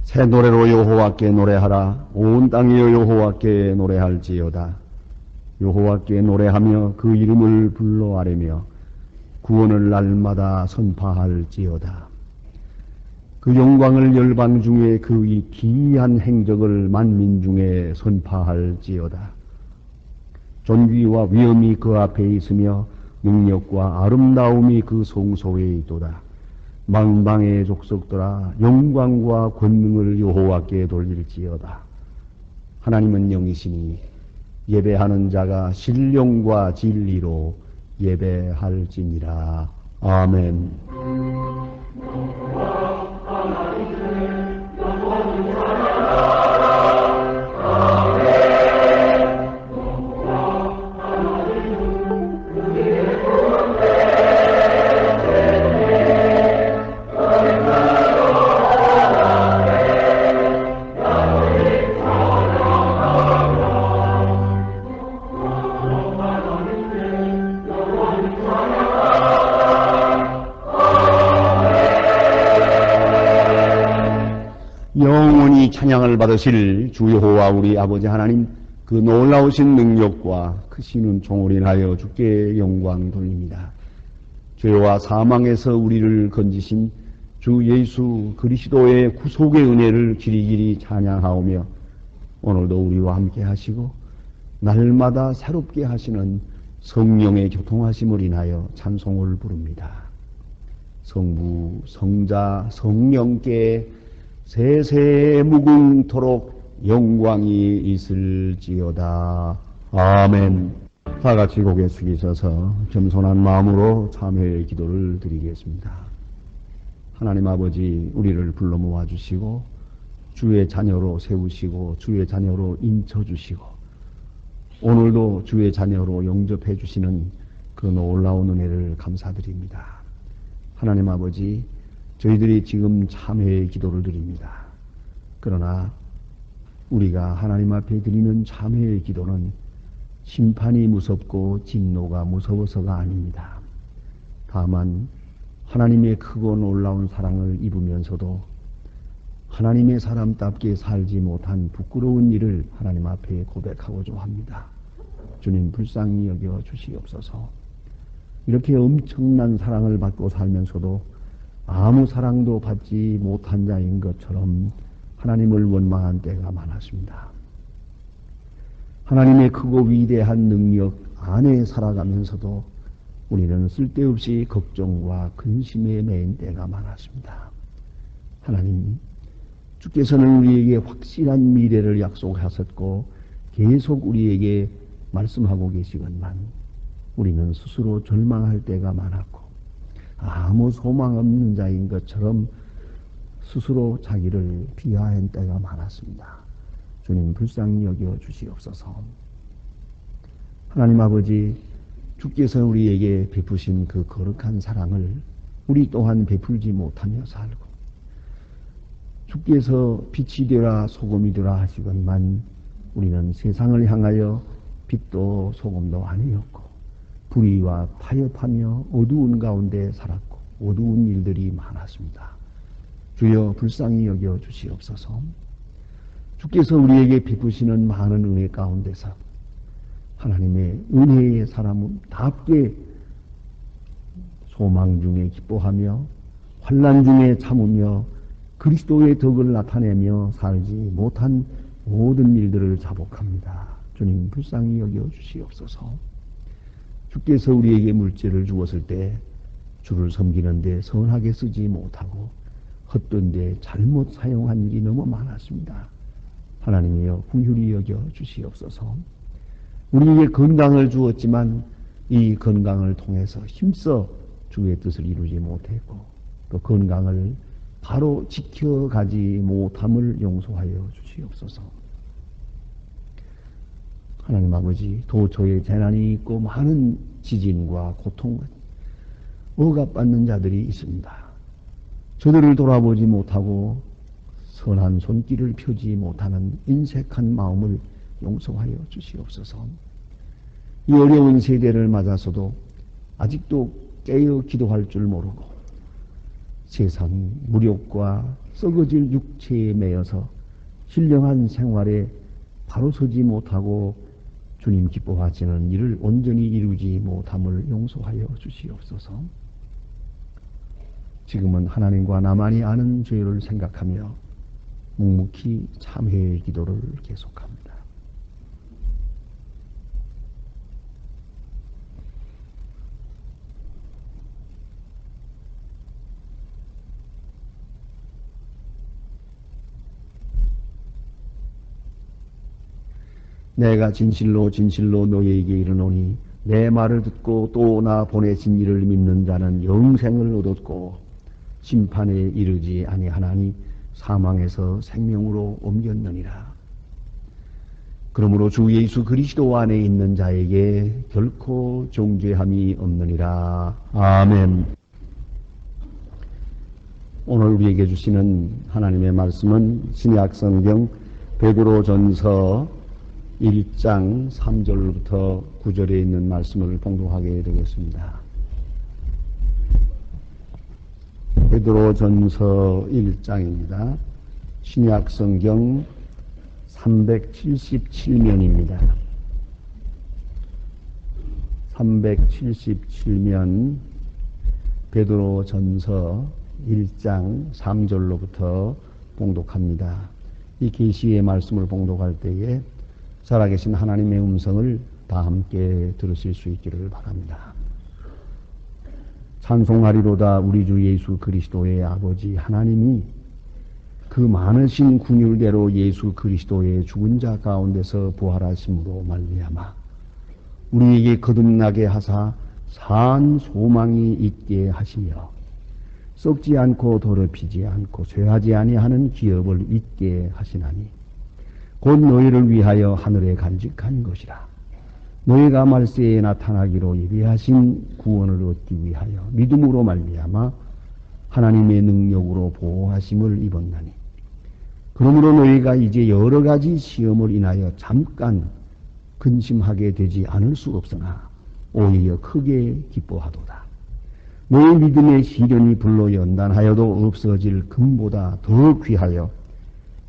새 노래로 여호와께 노래하라. 온 땅이여 여호와께 노래할지어다. 여호와께 노래하며 그 이름을 불러 아뢰며 구원을 날마다 선파할지어다. 그 영광을 열방 중에 그 기이한 행적을 만민 중에 선파할지어다. 존귀와 위엄이 그 앞에 있으며 능력과 아름다움이 그 성소에 있도다. 만방의 족속들아 영광과 권능을 여호와께 돌릴지어다. 하나님은 영이시니 예배하는 자가 신령과 진리로 예배할지니라. 아멘. 영원히 찬양을 받으실 주 여호와 우리 아버지 하나님, 그 놀라우신 능력과 크신 은총을 인하여 주께 영광 돌립니다. 죄와 사망에서 우리를 건지신 주 예수 그리스도의 구속의 은혜를 길이길이 찬양하오며 오늘도 우리와 함께 하시고 날마다 새롭게 하시는 성령의 교통하심을 인하여 찬송을 부릅니다. 성부, 성자, 성령께 세세 무궁토록 영광이 있을지어다. 아멘. 다 같이 고개 숙이셔서 겸손한 마음으로 참회의 기도를 드리겠습니다. 하나님 아버지, 우리를 불러 모아주시고 주의 자녀로 세우시고 주의 자녀로 인쳐주시고 오늘도 주의 자녀로 영접해 주시는 그 놀라운 은혜를 감사드립니다. 하나님 아버지, 저희들이 지금 참회의 기도를 드립니다. 그러나 우리가 하나님 앞에 드리는 참회의 기도는 심판이 무섭고 진노가 무서워서가 아닙니다. 다만 하나님의 크고 놀라운 사랑을 입으면서도 하나님의 사람답게 살지 못한 부끄러운 일을 하나님 앞에 고백하고자 합니다. 주님 불쌍히 여겨 주시옵소서. 이렇게 엄청난 사랑을 받고 살면서도 아무 사랑도 받지 못한 자인 것처럼 하나님을 원망한 때가 많았습니다. 하나님의 크고 위대한 능력 안에 살아가면서도 우리는 쓸데없이 걱정과 근심에 매인 때가 많았습니다. 하나님, 주께서는 우리에게 확실한 미래를 약속하셨고 계속 우리에게 말씀하고 계시건만 우리는 스스로 절망할 때가 많았고 아무 소망 없는 자인 것처럼 스스로 자기를 비하한 때가 많았습니다. 주님 불쌍히 여겨 주시옵소서. 하나님 아버지, 주께서 우리에게 베푸신 그 거룩한 사랑을 우리 또한 베풀지 못하며 살고 주께서 빛이 되라 소금이 되라 하시건만 우리는 세상을 향하여 빛도 소금도 아니었고 불의와 타협하며 어두운 가운데 살았고 어두운 일들이 많았습니다. 주여 불쌍히 여겨 주시옵소서. 주께서 우리에게 베푸시는 많은 은혜 가운데서 하나님의 은혜의 사람답게 소망 중에 기뻐하며 환난 중에 참으며 그리스도의 덕을 나타내며 살지 못한 모든 일들을 자복합니다. 주님 불쌍히 여겨 주시옵소서. 주께서 우리에게 물질을 주었을 때 주를 섬기는데 선하게 쓰지 못하고 헛된데 잘못 사용한 일이 너무 많았습니다. 하나님이여 긍휼히 여겨 주시옵소서. 우리에게 건강을 주었지만 이 건강을 통해서 힘써 주의 뜻을 이루지 못했고 또 건강을 바로 지켜가지 못함을 용서하여 주시옵소서. 하나님 아버지, 도처에 재난이 있고 많은 지진과 고통과 억압받는 자들이 있습니다. 저들을 돌아보지 못하고 선한 손길을 펴지 못하는 인색한 마음을 용서하여 주시옵소서. 이 어려운 세대를 맞아서도 아직도 깨어 기도할 줄 모르고 세상 무력과 썩어질 육체에 매여서 신령한 생활에 바로 서지 못하고 주님 기뻐하시는 일을 온전히 이루지 못함을 용서하여 주시옵소서. 지금은 하나님과 나만이 아는 죄를 생각하며 묵묵히 참회의 기도를 계속합니다. 내가 진실로 진실로 너희에게 이르노니 내 말을 듣고 또 나 보내신 이를 믿는 자는 영생을 얻었고 심판에 이르지 아니하나니 사망에서 생명으로 옮겼느니라. 그러므로 주 예수 그리스도 안에 있는 자에게 결코 정죄함이 없느니라. 아멘. 오늘 우리에게 주시는 하나님의 말씀은 신약 성경 베드로전서 1장 3절부터 9절에 있는 말씀을 봉독하게 되겠습니다. 베드로전서 1장입니다. 신약 성경 377면입니다. 377면 베드로전서 1장 3절로부터 봉독합니다. 이 계시의 말씀을 봉독할 때에 살아계신 하나님의 음성을 다 함께 들으실 수 있기를 바랍니다. 찬송하리로다 우리 주 예수 그리스도의 아버지 하나님이 그 많으신 군율대로 예수 그리스도의 죽은 자 가운데서 부활하심으로 말미암아 우리에게 거듭나게 하사 산 소망이 있게 하시며 썩지 않고 더럽히지 않고 쇠하지 아니하는 기업을 있게 하시나니 곧 너희를 위하여 하늘에 간직한 것이라. 너희가 말세에 나타나기로 예비하신 구원을 얻기 위하여 믿음으로 말미암아 하나님의 능력으로 보호하심을 입었나니 그러므로 너희가 이제 여러 가지 시험을 인하여 잠깐 근심하게 되지 않을 수 없으나 오히려 크게 기뻐하도다. 너희 믿음의 시련이 불로 연단하여도 없어질 금보다 더 귀하여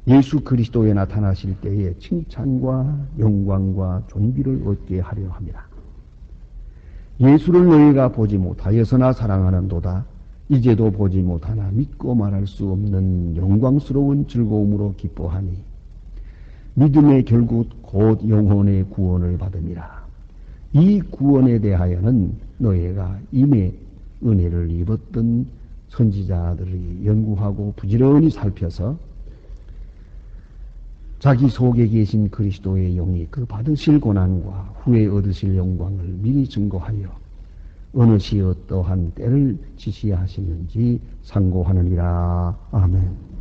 예수 그리스도에 나타나실 때에 칭찬과 영광과 존귀를 얻게 하려 함이라. 예수를 너희가 보지 못하여서나 사랑하는도다. 이제도 보지 못하나 믿고 말할 수 없는 영광스러운 즐거움으로 기뻐하니 믿음의 결국 곧 영혼의 구원을 받음이라. 이 구원에 대하여는 너희가 이미 은혜를 입었던 선지자들이 연구하고 부지런히 살펴서 자기 속에 계신 그리스도의 영이 그 받으실 고난과 후에 얻으실 영광을 미리 증거하여 어느 시 어떠한 때를 지시하시는지 상고하느니라. 아멘.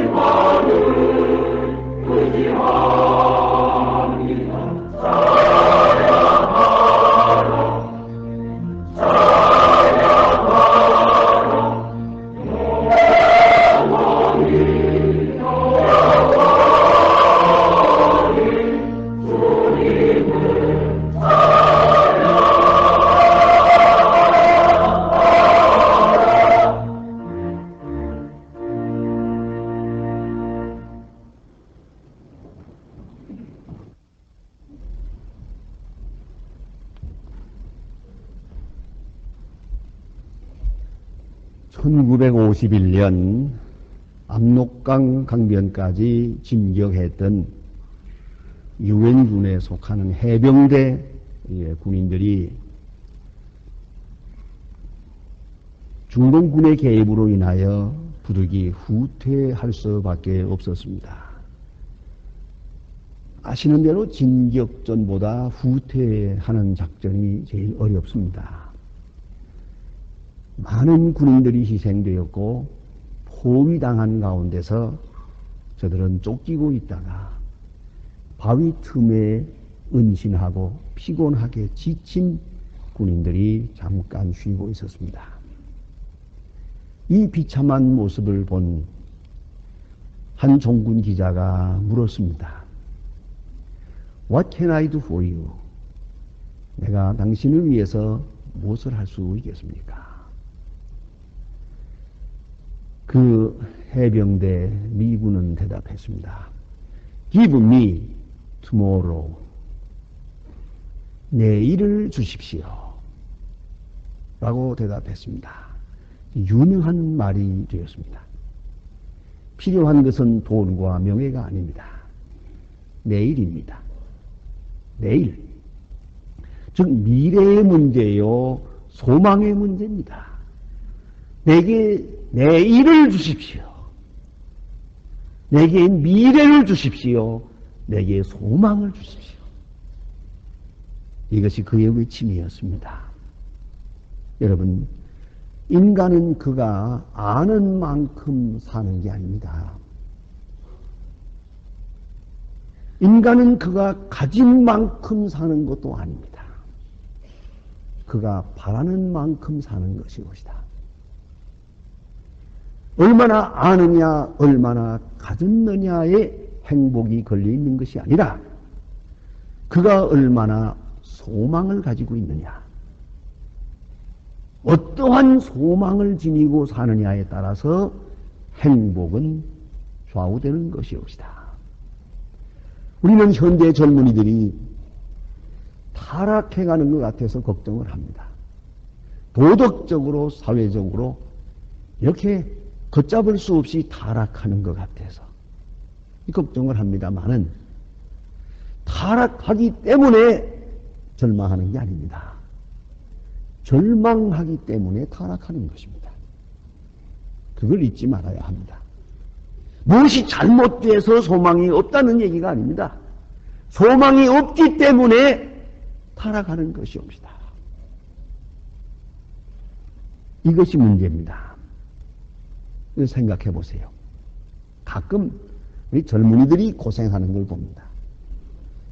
주님만을 의지하라. 1951년 압록강 강변까지 진격했던 유엔군에 속하는 해병대 군인들이 중동군의 개입으로 인하여 부득이 후퇴할 수밖에 없었습니다. 아시는 대로 진격전보다 후퇴하는 작전이 제일 어렵습니다. 많은 군인들이 희생되었고 포위당한 가운데서 저들은 쫓기고 있다가 바위 틈에 은신하고 피곤하게 지친 군인들이 잠깐 쉬고 있었습니다. 이 비참한 모습을 본 한 종군 기자가 물었습니다. What can I do for you? 내가 당신을 위해서 무엇을 할 수 있겠습니까? 그 해병대 미군은 대답했습니다. Give me tomorrow. 내일을 주십시오. 라고 대답했습니다. 유명한 말이 되었습니다. 필요한 것은 돈과 명예가 아닙니다. 내일입니다. 내일. 즉 미래의 문제요, 소망의 문제입니다. 내게 내일을 주십시오. 내게 미래를 주십시오. 내게 소망을 주십시오. 이것이 그의 외침이었습니다. 여러분, 인간은 그가 아는 만큼 사는 게 아닙니다. 인간은 그가 가진 만큼 사는 것도 아닙니다. 그가 바라는 만큼 사는 것이것이다. 얼마나 아느냐, 얼마나 가졌느냐에 행복이 걸려 있는 것이 아니라 그가 얼마나 소망을 가지고 있느냐, 어떠한 소망을 지니고 사느냐에 따라서 행복은 좌우되는 것이옵시다. 우리는 현대 젊은이들이 타락해가는 것 같아서 걱정을 합니다. 도덕적으로, 사회적으로 이렇게 걷잡을 수 없이 타락하는 것 같아서 이 걱정을 합니다만은, 타락하기 때문에 절망하는 게 아닙니다. 절망하기 때문에 타락하는 것입니다. 그걸 잊지 말아야 합니다. 무엇이 잘못돼서 소망이 없다는 얘기가 아닙니다. 소망이 없기 때문에 타락하는 것이옵시다. 이것이 문제입니다. 생각해 보세요. 가끔 우리 젊은이들이 고생하는 걸 봅니다.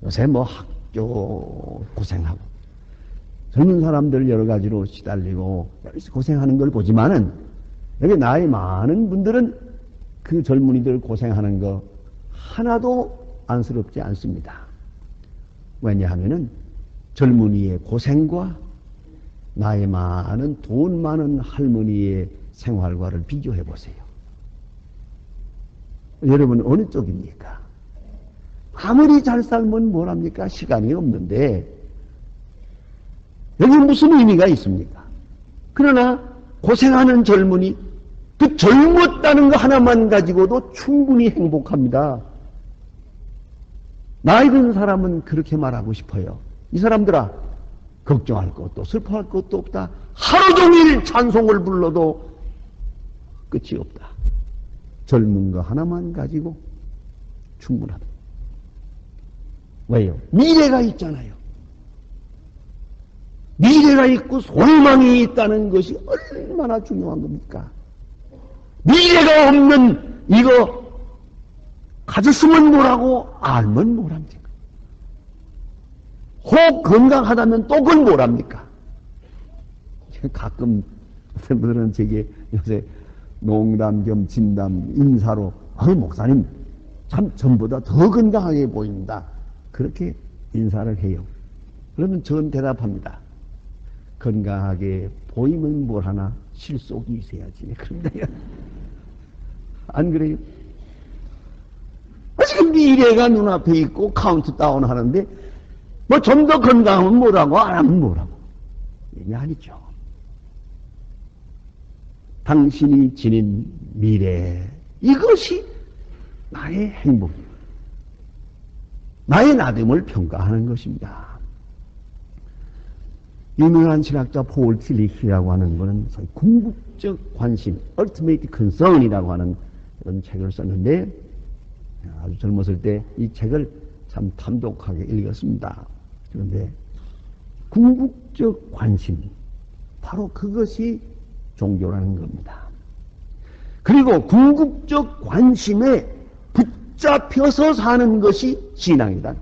요새 뭐 학교 고생하고 젊은 사람들 여러 가지로 시달리고 고생하는 걸 보지만은, 여기 나이 많은 분들은 그 젊은이들 고생하는 거 하나도 안쓰럽지 않습니다. 왜냐하면은 젊은이의 고생과 나이 많은 돈 많은 할머니의 생활과를 비교해 보세요. 여러분 어느 쪽입니까? 아무리 잘 살면 뭐랍니까? 시간이 없는데 여기 무슨 의미가 있습니까? 그러나 고생하는 젊은이, 그 젊었다는 거 하나만 가지고도 충분히 행복합니다. 나이 든 사람은 그렇게 말하고 싶어요. 이 사람들아, 걱정할 것도 슬퍼할 것도 없다. 하루 종일 찬송을 불러도 끝이 없다. 젊은 거 하나만 가지고 충분하다. 왜요? 미래가 있잖아요. 미래가 있고 소망이 있다는 것이 얼마나 중요한 겁니까? 미래가 없는 이거 가졌으면 뭐라고, 알면 뭐랍니까? 혹 건강하다면 또 그건 뭐랍니까? 가끔 어떤 분들은 제게 요새 농담 겸 진담 인사로, 목사님 참 전보다 더 건강하게 보인다, 그렇게 인사를 해요. 그러면 전 대답합니다. 건강하게 보이면 뭘 하나 실속이 있어야지. 그런데요, 안 그래요? 지금 미래가 눈앞에 있고 카운트다운 하는데 뭐 좀 더 건강하면 뭐라고, 안 하면 뭐라고. 얘기 아니죠. 당신이 지닌 미래, 이것이 나의 행복이에요. 나의 나됨을 평가하는 것입니다. 유명한 신학자 폴 틸리히라고 하는 것은 소위 궁극적 관심, ultimate concern이라고 하는 그런 책을 썼는데, 아주 젊었을 때 이 책을 참 탐독하게 읽었습니다. 그런데 궁극적 관심, 바로 그것이 종교라는 겁니다. 그리고 궁극적 관심에 붙잡혀서 사는 것이 신앙이다.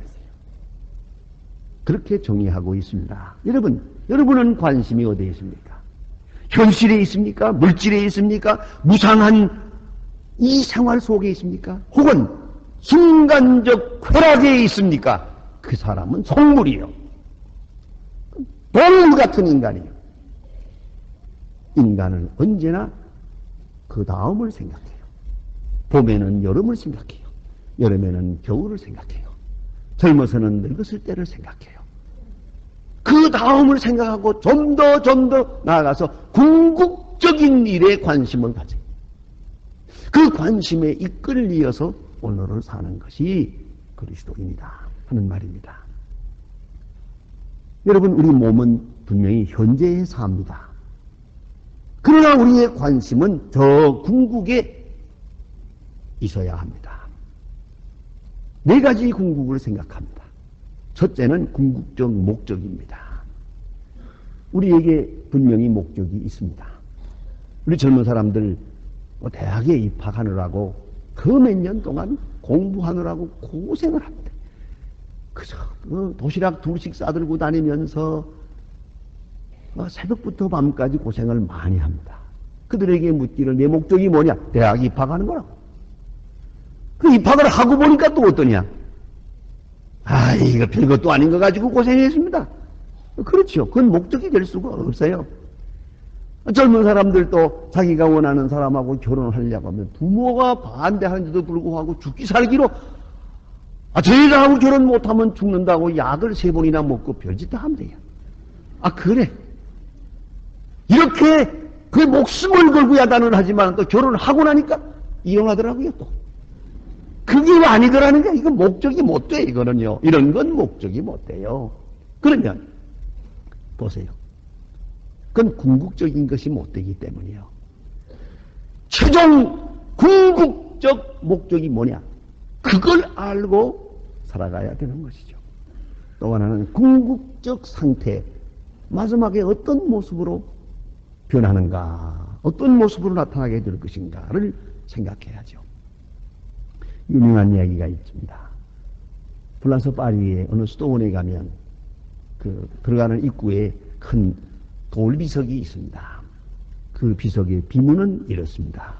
그렇게 정의하고 있습니다. 여러분은 관심이 어디에 있습니까? 현실에 있습니까? 물질에 있습니까? 무상한 이 생활 속에 있습니까? 혹은 순간적 쾌락에 있습니까? 그 사람은 속물이요. 동물 같은 인간이요. 인간은 언제나 그 다음을 생각해요. 봄에는 여름을 생각해요. 여름에는 겨울을 생각해요. 젊어서는 늙었을 때를 생각해요. 그 다음을 생각하고 좀 더 나아가서 궁극적인 일에 관심을 가져요. 그 관심에 이끌리어서 오늘을 사는 것이 그리스도입니다 하는 말입니다. 여러분, 우리 몸은 분명히 현재에 삽니다. 그러나 우리의 관심은 저 궁극에 있어야 합니다. 네 가지 궁극을 생각합니다. 첫째는 궁극적 목적입니다. 우리에게 분명히 목적이 있습니다. 우리 젊은 사람들 대학에 입학하느라고 그 몇 년 동안 공부하느라고 고생을 합니다. 그저 도시락 둘씩 싸들고 다니면서 새벽부터 밤까지 고생을 많이 합니다. 그들에게 묻기를 내 목적이 뭐냐? 대학 입학하는 거라고. 그 입학을 하고 보니까 또 어떠냐? 이거 별것도 아닌 거 가지고 고생했습니다. 그렇죠. 그건 목적이 될 수가 없어요. 젊은 사람들도 자기가 원하는 사람하고 결혼을 하려고 하면 부모가 반대하는데도 불구하고 죽기 살기로 저 여자하고 결혼 못하면 죽는다고 약을 3번이나 먹고 별짓 다 하면 돼요. 그래. 이렇게 그 목숨을 걸고 야단을 하지만 또 결혼을 하고 나니까 이혼하더라고요, 또. 그게 아니더라는 게, 이건 목적이 못 돼, 이거는요. 이런 건 목적이 못 돼요. 그러면, 보세요. 그건 궁극적인 것이 못 되기 때문이에요. 최종 궁극적 목적이 뭐냐? 그걸 알고 살아가야 되는 것이죠. 또 하나는 궁극적 상태, 마지막에 어떤 모습으로 변하는가, 어떤 모습으로 나타나게 될 것인가를 생각해야죠. 유명한 이야기가 있습니다. 프랑스 파리의 어느 수도원에 가면 그 들어가는 입구에 큰 돌비석이 있습니다. 그 비석의 비문은 이렇습니다.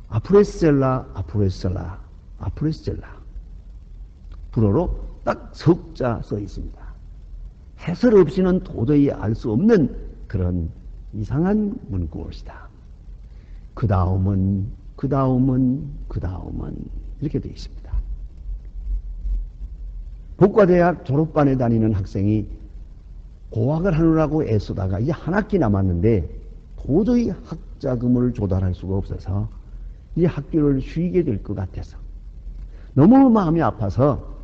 아프레셀라, 아프레셀라, 아프레셀라. 불어로 딱 석자 써 있습니다. 해설 없이는 도저히 알 수 없는 그런 이상한 문구엇이다. 그 다음은 이렇게 되어 있습니다. 복과대학 졸업반에 다니는 학생이 고학을 하느라고 애쓰다가 이제 한 학기 남았는데 도저히 학자금을 조달할 수가 없어서 이제 학교를 쉬게 될 것 같아서 너무 마음이 아파서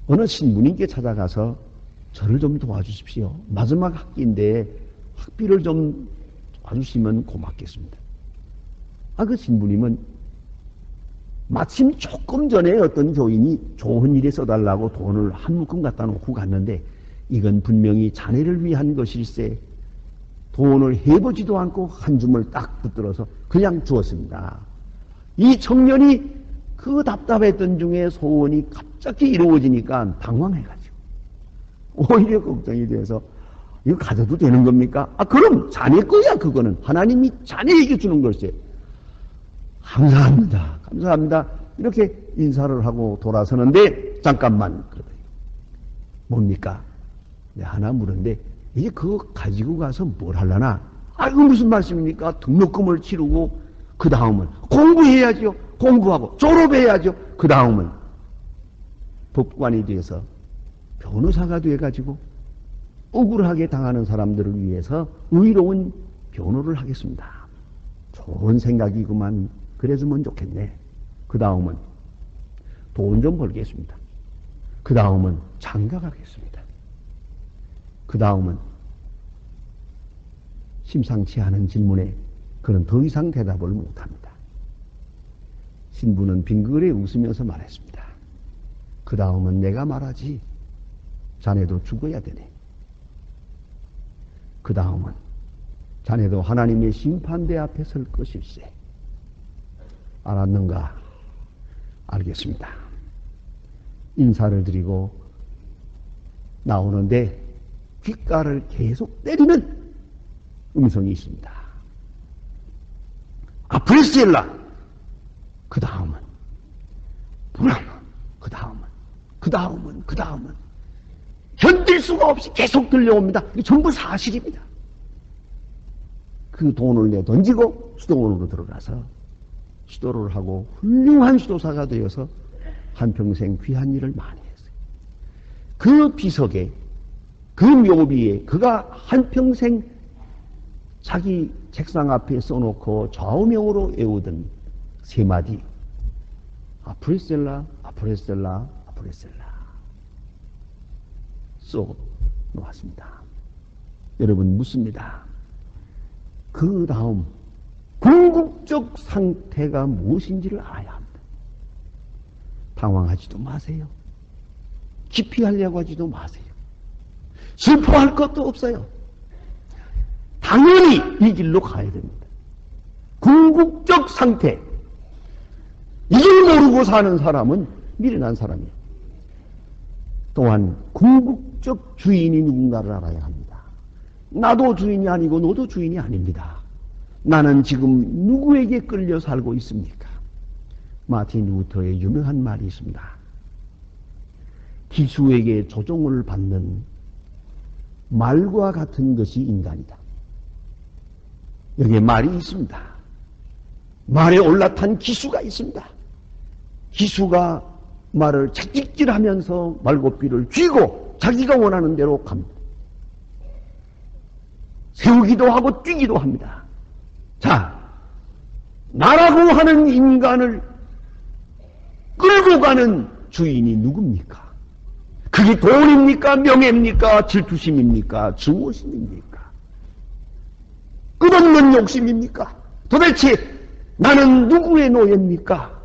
어느 신부님께 찾아가서 저를 좀 도와주십시오. 마지막 학기인데 학비를 좀 도와주시면 고맙겠습니다. 그 신부님은 마침 조금 전에 어떤 교인이 좋은 일에 써달라고 돈을 한 묶음 갖다 놓고 갔는데 이건 분명히 자네를 위한 것일세. 돈을 해보지도 않고 한 줌을 딱 붙들어서 그냥 주었습니다. 이 청년이 그 답답했던 중에 소원이 갑자기 이루어지니까 당황해가지고 오히려 걱정이 돼서 이거 가져도 되는 겁니까? 그럼 자네 거야. 그거는 하나님이 자네에게 주는 걸세. 감사합니다. 감사합니다. 이렇게 인사를 하고 돌아서는데 잠깐만. 뭡니까? 하나 물었는데 이제 그거 가지고 가서 뭘 하려나? 이거 무슨 말씀입니까? 등록금을 치르고 그 다음은 공부해야죠. 공부하고 졸업해야죠. 그 다음은 법관이 돼서 변호사가 돼가지고 억울하게 당하는 사람들을 위해서 의로운 변호를 하겠습니다. 좋은 생각이구만. 그래주면 좋겠네. 그 다음은 돈 좀 벌겠습니다. 그 다음은 장가 가겠습니다. 그 다음은 심상치 않은 질문에 그는 더 이상 대답을 못합니다. 신부는 빙그레 웃으면서 말했습니다. 그 다음은 내가 말하지. 자네도 죽어야 되네. 그 다음은 자네도 하나님의 심판대 앞에 설 것일세. 알았는가? 알겠습니다. 인사를 드리고 나오는데 귓가를 계속 때리는 음성이 있습니다. 아프리셀라. 그 다음은 브라마. 그 다음은 견딜 수가 없이 계속 들려옵니다. 이게 전부 사실입니다. 그 돈을 내던지고 수도원으로 들어가서 수도를 하고 훌륭한 수도사가 되어서 한평생 귀한 일을 많이 했어요. 그 비석에, 그 묘비에 그가 한평생 자기 책상 앞에 써놓고 좌우명으로 외우던 세 마디. 아프레셀라, 아프레셀라, 아프레셀라. 쏙 놓았습니다. 여러분 묻습니다. 그 다음 궁극적 상태가 무엇인지를 알아야 합니다. 당황하지도 마세요. 기피하려고 하지도 마세요. 슬퍼할 것도 없어요. 당연히 이 길로 가야 됩니다. 궁극적 상태. 이걸 모르고 사는 사람은 미련한 사람이에요. 또한 궁극적 주인이 누군가를 알아야 합니다. 나도 주인이 아니고 너도 주인이 아닙니다. 나는 지금 누구에게 끌려 살고 있습니까? 마틴 루터의 유명한 말이 있습니다. 기수에게 조종을 받는 말과 같은 것이 인간이다. 여기에 말이 있습니다. 말에 올라탄 기수가 있습니다. 기수가 말을 착직질하면서 말고삐를 쥐고 자기가 원하는 대로 갑니다. 세우기도 하고 뛰기도 합니다. 자, 나라고 하는 인간을 끌고 가는 주인이 누굽니까? 그게 돈입니까? 명예입니까? 질투심입니까? 증오심입니까? 끝없는 욕심입니까? 도대체 나는 누구의 노예입니까?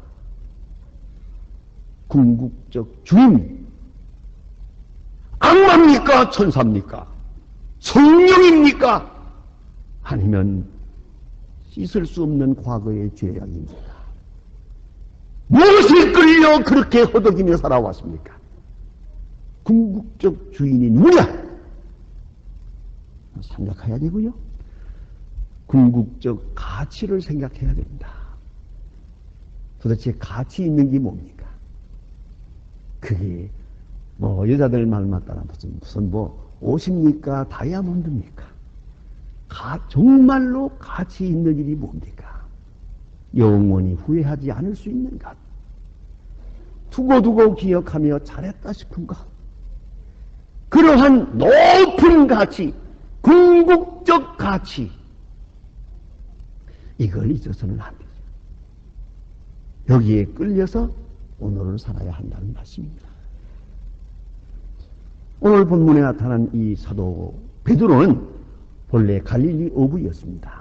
궁극적 주인. 악마입니까? 천사입니까? 성령입니까? 아니면 씻을 수 없는 과거의 죄악입니까? 무엇에 끌려 그렇게 허덕이며 살아왔습니까? 궁극적 주인이 누구냐? 생각해야 되고요. 궁극적 가치를 생각해야 됩니다. 도대체 가치 있는 게 뭡니까? 그게 여자들 말만 따라 무슨 옷입니까? 다이아몬드입니까? 정말로 가치 있는 일이 뭡니까? 영원히 후회하지 않을 수 있는 것. 두고두고 기억하며 잘했다 싶은 것. 그러한 높은 가치, 궁극적 가치, 이걸 잊어서는 안 되죠. 여기에 끌려서 오늘을 살아야 한다는 말씀입니다. 오늘 본문에 나타난 이 사도 베드로는 본래 갈릴리 어부였습니다.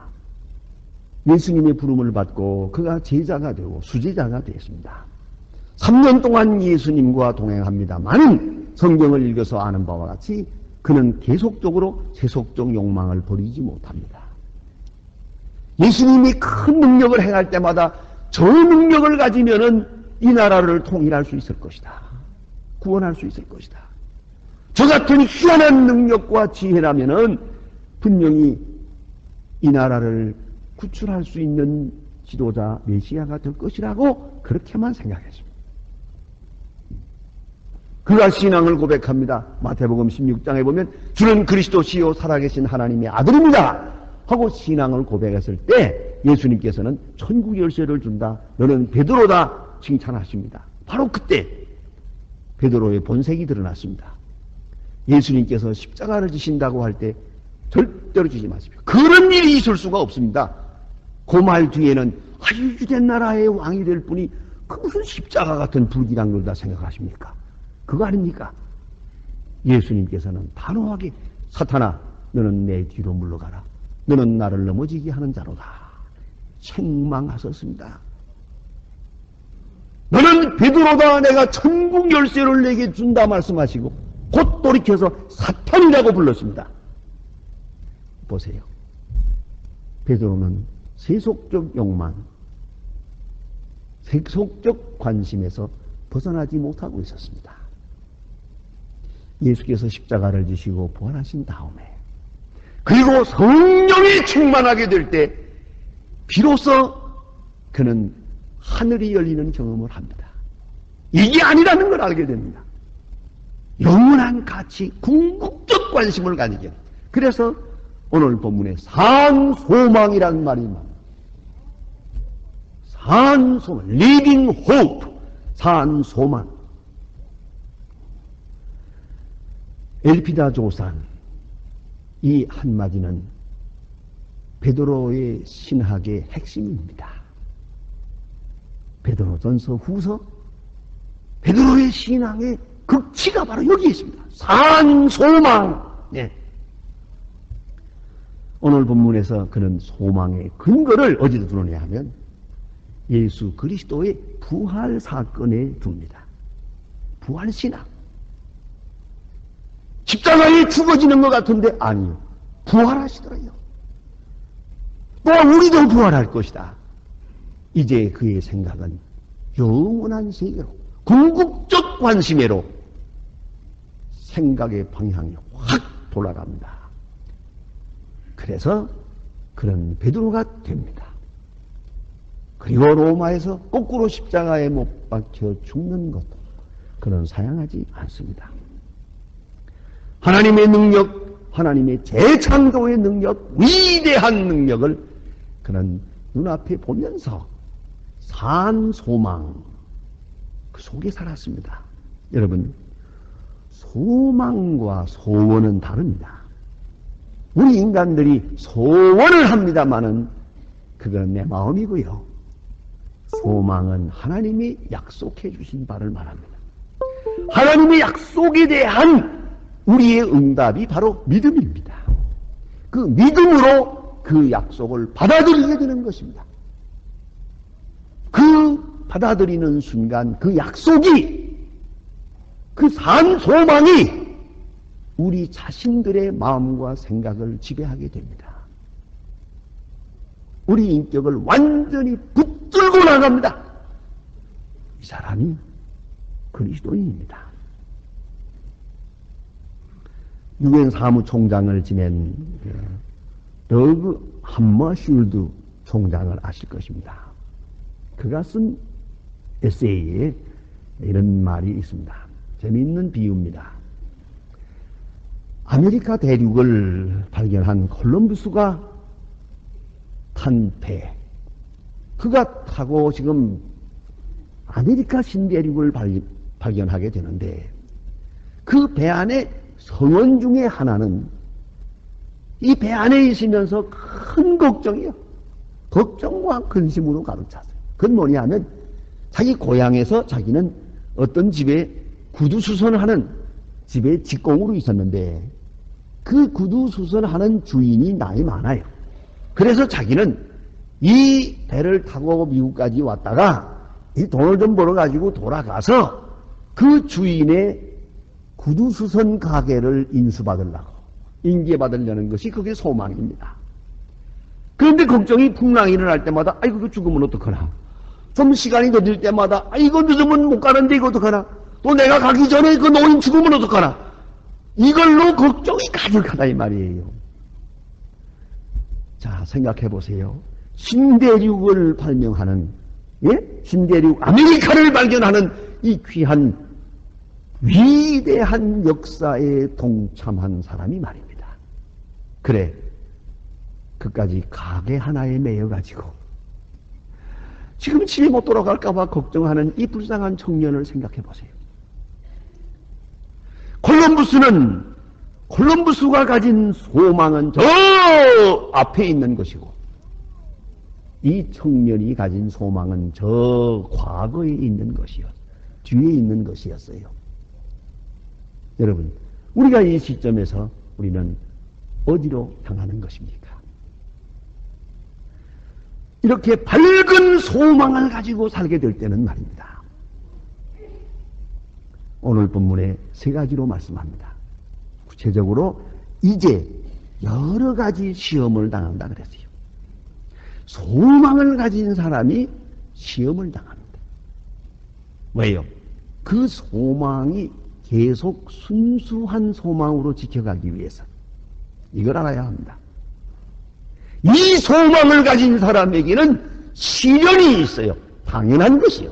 예수님의 부름을 받고 그가 제자가 되고 수제자가 되었습니다. 3년 동안 예수님과 동행합니다만 성경을 읽어서 아는 바와 같이 그는 계속적으로 세속적 욕망을 버리지 못합니다. 예수님이 큰 능력을 행할 때마다 저 능력을 가지면은 이 나라를 통일할 수 있을 것이다. 구원할 수 있을 것이다. 저 같은 희한한 능력과 지혜라면은 분명히 이 나라를 구출할 수 있는 지도자 메시아가 될 것이라고 그렇게만 생각했습니다. 그가 신앙을 고백합니다. 마태복음 16장에 보면 주는 그리스도시요 살아계신 하나님의 아들입니다 하고 신앙을 고백했을 때 예수님께서는 천국 열쇠를 준다. 너는 베드로다 칭찬하십니다. 바로 그때 베드로의 본색이 드러났습니다. 예수님께서 십자가를 지신다고 할 때 절대로 지지 마십시오. 그런 일이 있을 수가 없습니다. 그 말 뒤에는 아주 유대 나라의 왕이 될 분이 그 무슨 십자가 같은 불길한 걸 다 생각하십니까? 그거 아닙니까? 예수님께서는 단호하게 사탄아 너는 내 뒤로 물러가라. 너는 나를 넘어지게 하는 자로다. 책망하셨습니다. 너는 베드로다. 내가 천국 열쇠를 내게 준다 말씀하시고 곧 돌이켜서 사탄이라고 불렀습니다. 보세요. 베드로는 세속적 욕망, 세속적 관심에서 벗어나지 못하고 있었습니다. 예수께서 십자가를 지시고 부활하신 다음에 그리고 성령이 충만하게 될 때 비로소 그는 하늘이 열리는 경험을 합니다. 이게 아니라는 걸 알게 됩니다. 영원한 가치, 궁극적 관심을 가지게 됩니다. 그래서 오늘 본문에 산소망이라는 말이 있습니다. 산소망, living hope, 산소망. 엘피다 조산, 이 한마디는 베드로의 신학의 핵심입니다. 베드로전서 후서, 베드로의 신앙의 극치가 바로 여기에 있습니다. 산소망. 네. 오늘 본문에서 그는 소망의 근거를 어디다 두느냐 하면 예수 그리스도의 부활 사건에 둡니다. 부활 신앙. 십자가에 죽어지는 것 같은데 아니요. 부활하시더라요. 또 우리도 부활할 것이다. 이제 그의 생각은 영원한 세계로, 궁극적 관심으로 생각의 방향이 확 돌아갑니다. 그래서 그런 베드로가 됩니다. 그리고 로마에서 거꾸로 십자가에 못 박혀 죽는 것도 그는 사양하지 않습니다. 하나님의 능력, 하나님의 재창조의 능력, 위대한 능력을 그는 눈앞에 보면서 산 소망, 그 속에 살았습니다. 여러분, 소망과 소원은 다릅니다. 우리 인간들이 소원을 합니다마는 그건 내 마음이고요. 소망은 하나님이 약속해 주신 바를 말합니다. 하나님의 약속에 대한 우리의 응답이 바로 믿음입니다. 그 믿음으로 그 약속을 받아들이게 되는 것입니다. 그 받아들이는 순간 그 약속이, 그 산 소망이 우리 자신들의 마음과 생각을 지배하게 됩니다. 우리 인격을 완전히 붙들고 나갑니다. 이 사람이 그리스도인입니다. 유엔 사무총장을 지낸 더그 함머슐드 총장을 아실 것입니다. 그가 쓴 에세이에 이런 말이 있습니다. 재미있는 비유입니다. 아메리카 대륙을 발견한 콜럼부스가 탄 배, 그가 타고 지금 아메리카 신대륙을 발견하게 되는데 그 배 안에 성원 중에 하나는 이 배 안에 있으면서 큰 걱정이요. 걱정과 근심으로 가득 찼어요. 그건 뭐냐 하면 자기 고향에서 자기는 어떤 집에 구두수선하는 집에 직공으로 있었는데 그 구두수선하는 주인이 나이 많아요. 그래서 자기는 이 배를 타고 미국까지 왔다가 이 돈을 좀 벌어가지고 돌아가서 그 주인의 구두수선 가게를 인수받으려고, 인계받으려는 것이 그게 소망입니다. 그런데 걱정이 풍랑이 일어날 때마다 아이고 이거 죽으면 어떡하나, 좀 시간이 늦을 때마다 이거 늦으면 못 가는데 이거 어떡하나, 또 내가 가기 전에 그 노인 죽으면 어떡하나, 이걸로 걱정이 가득하다 이 말이에요. 자, 생각해 보세요. 신대륙을 발명하는, 예? 신대륙 아메리카를 발견하는 이 귀한 위대한 역사에 동참한 사람이 말입니다. 그래, 그까지 가게 하나에 매여가지고 지금 집에 못 돌아갈까봐 걱정하는 이 불쌍한 청년을 생각해 보세요. 콜럼부스가 가진 소망은 저 앞에 있는 것이고 이 청년이 가진 소망은 저 과거에 있는 뒤에 있는 것이었어요. 여러분, 우리가 이 시점에서 우리는 어디로 향하는 것입니까? 이렇게 밝은 소망을 가지고 살게 될 때는 말입니다. 오늘 본문에 세 가지로 말씀합니다. 구체적으로 이제 여러 가지 시험을 당한다 그랬어요. 소망을 가진 사람이 시험을 당합니다. 왜요? 그 소망이 계속 순수한 소망으로 지켜가기 위해서 이걸 알아야 합니다. 이 소망을 가진 사람에게는 시련이 있어요. 당연한 것이요.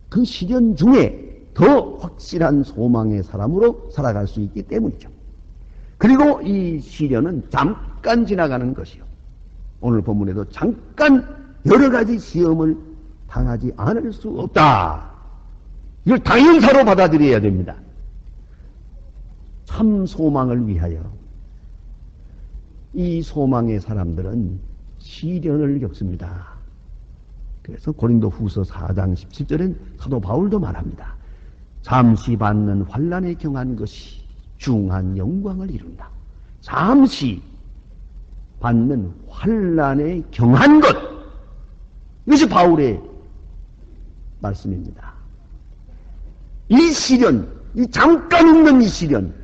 그 시련 중에 더 확실한 소망의 사람으로 살아갈 수 있기 때문이죠. 그리고 이 시련은 잠깐 지나가는 것이요. 오늘 본문에도 잠깐 여러 가지 시험을 당하지 않을 수 없다. 이걸 당연사로 받아들여야 됩니다. 참 소망을 위하여 이 소망의 사람들은 시련을 겪습니다. 그래서 고린도 후서 4장 17절엔 사도 바울도 말합니다. 잠시 받는 환난에 경한 것이 중한 영광을 이룬다. 잠시 받는 환난에 경한 것, 이것이 바울의 말씀입니다. 이 시련, 이 잠깐 있는 이 시련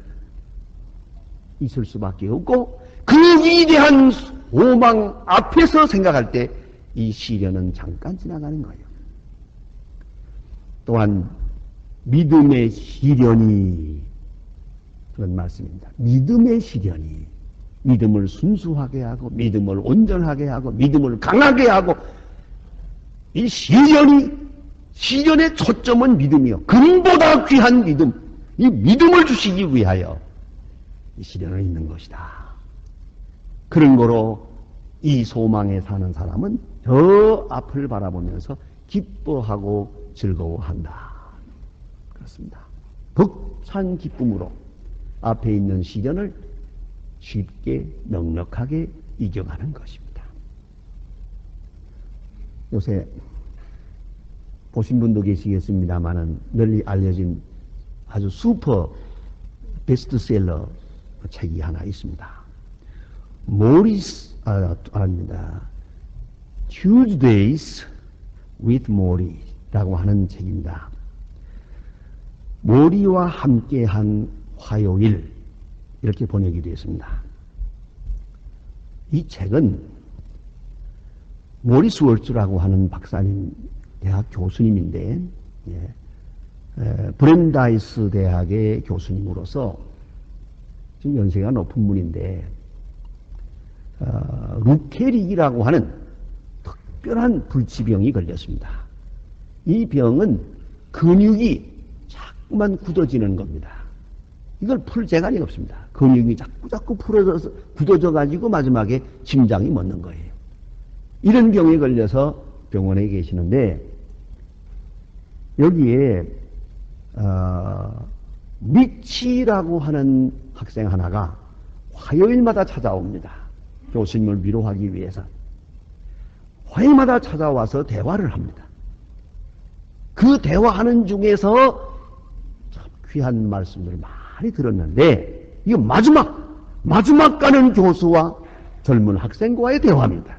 있을 수밖에 없고, 그 위대한 소망 앞에서 생각할 때 이 시련은 잠깐 지나가는 거예요. 또한 믿음의 시련이, 그런 말씀입니다. 믿음의 시련이 믿음을 순수하게 하고 믿음을 온전하게 하고 믿음을 강하게 하고, 이 시련의 초점은 믿음이요. 금보다 귀한 믿음, 이 믿음을 주시기 위하여 이 시련은 있는 것이다. 그런 거로 이 소망에 사는 사람은 저 앞을 바라보면서 기뻐하고 즐거워한다. 그렇습니다. 벅찬 기쁨으로 앞에 있는 시련을 쉽게 넉넉하게 이겨가는 것입니다. 요새 보신 분도 계시겠습니다만은 널리 알려진 아주 슈퍼 베스트셀러 책이 하나 있습니다. 아닙니다. Tuesdays with Maury라고 하는 책입니다. 모리와 함께한 화요일, 이렇게 번역이 되었습니다. 이 책은 모리스 월츠라고 하는 박사님, 대학 교수님인데, 브랜다이스 대학의 교수님으로서 지금 연세가 높은 분인데, 루케릭이라고 하는 특별한 불치병이 걸렸습니다. 이 병은 근육이 자꾸만 굳어지는 겁니다. 이걸 풀 재간이 없습니다. 근육이 자꾸 풀어져서 굳어져 가지고 마지막에 심장이 멎는 거예요. 이런 병에 걸려서 병원에 계시는데, 여기에 미치라고 하는 학생 하나가 화요일마다 찾아옵니다. 교수님을 위로하기 위해서. 화요일마다 찾아와서 대화를 합니다. 그 대화하는 중에서 참 귀한 말씀들을 많이 들었는데, 이거 마지막 가는 교수와 젊은 학생과의 대화입니다.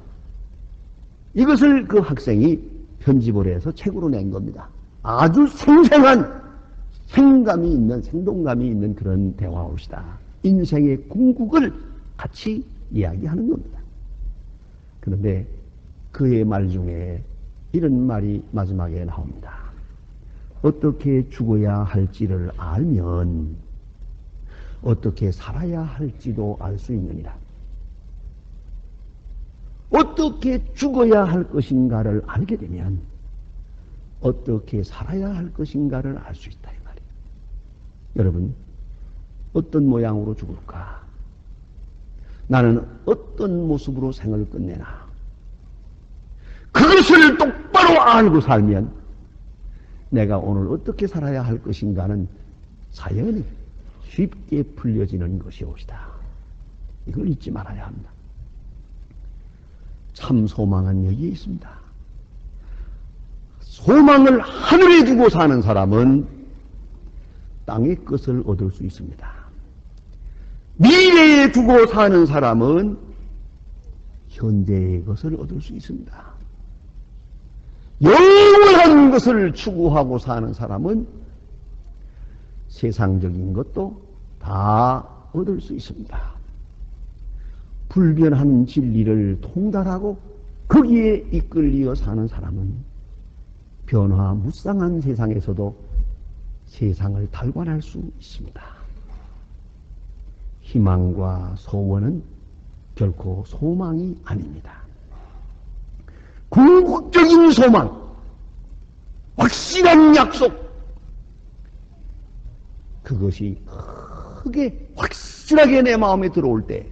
이것을 그 학생이 편집을 해서 책으로 낸 겁니다. 아주 생생한 생동감이 있는 그런 대화옵시다. 인생의 궁극을 같이 이야기하는 겁니다. 그런데 그의 말 중에 이런 말이 마지막에 나옵니다. 어떻게 죽어야 할지를 알면 어떻게 살아야 할지도 알 수 있느니라. 어떻게 죽어야 할 것인가를 알게 되면 어떻게 살아야 할 것인가를 알 수 있다, 이 말이에요. 여러분, 어떤 모양으로 죽을까? 나는 어떤 모습으로 생을 끝내나? 그것을 똑바로 알고 살면 내가 오늘 어떻게 살아야 할 것인가는 사연이 쉽게 풀려지는 것이옵시다. 이걸 잊지 말아야 합니다. 참 소망은 여기에 있습니다. 소망을 하늘에 두고 사는 사람은 땅의 것을 얻을 수 있습니다. 미래에 두고 사는 사람은 현재의 것을 얻을 수 있습니다. 영원한 것을 추구하고 사는 사람은 세상적인 것도 다 얻을 수 있습니다. 불변한 진리를 통달하고 거기에 이끌리어 사는 사람은 변화무쌍한 세상에서도 세상을 달관할 수 있습니다. 희망과 소원은 결코 소망이 아닙니다. 궁극적인 소망, 확실한 약속, 그것이 크게 확실하게 내 마음에 들어올 때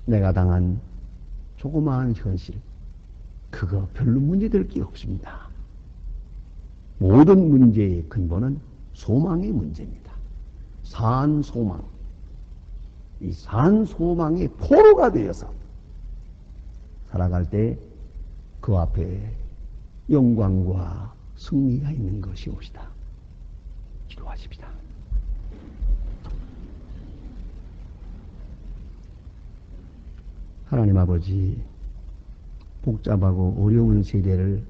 내가 당한 조그마한 현실, 그거 별로 문제될 게 없습니다. 모든 문제의 근본은 소망의 문제입니다. 산 소망, 이 산 소망의 포로가 되어서 살아갈 때 그 앞에 영광과 승리가 있는 것이옵시다. 기도하십시다. 하나님 아버지, 복잡하고 어려운 세대를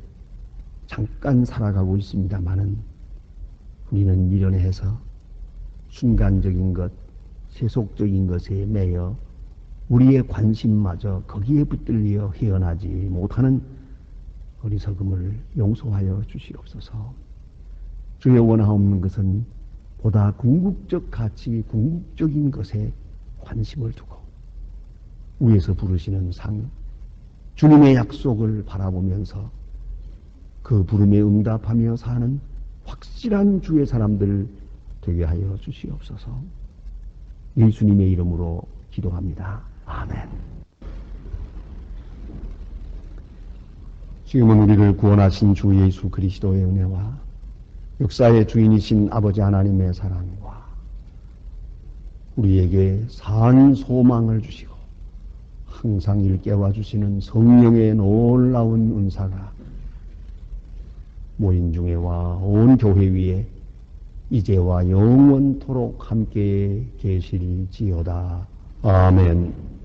잠깐 살아가고 있습니다마는 우리는 미련해서 순간적인 것, 세속적인 것에 매여 우리의 관심마저 거기에 붙들려 헤어나지 못하는 어리석음을 용서하여 주시옵소서. 주의 원하옵는 것은 보다 궁극적 가치, 궁극적인 것에 관심을 두고 위에서 부르시는 상, 주님의 약속을 바라보면서 그 부름에 응답하며 사는 확실한 주의 사람들 되게 하여 주시옵소서. 예수님의 이름으로 기도합니다. 아멘. 지금은 우리를 구원하신 주 예수 그리스도의 은혜와 역사의 주인이신 아버지 하나님의 사랑과 우리에게 산 소망을 주시고 항상 일깨워 주시는 성령의 놀라운 은사가 모인 중에와 온 교회 위에 이제와 영원토록 함께 계실지어다. 아멘.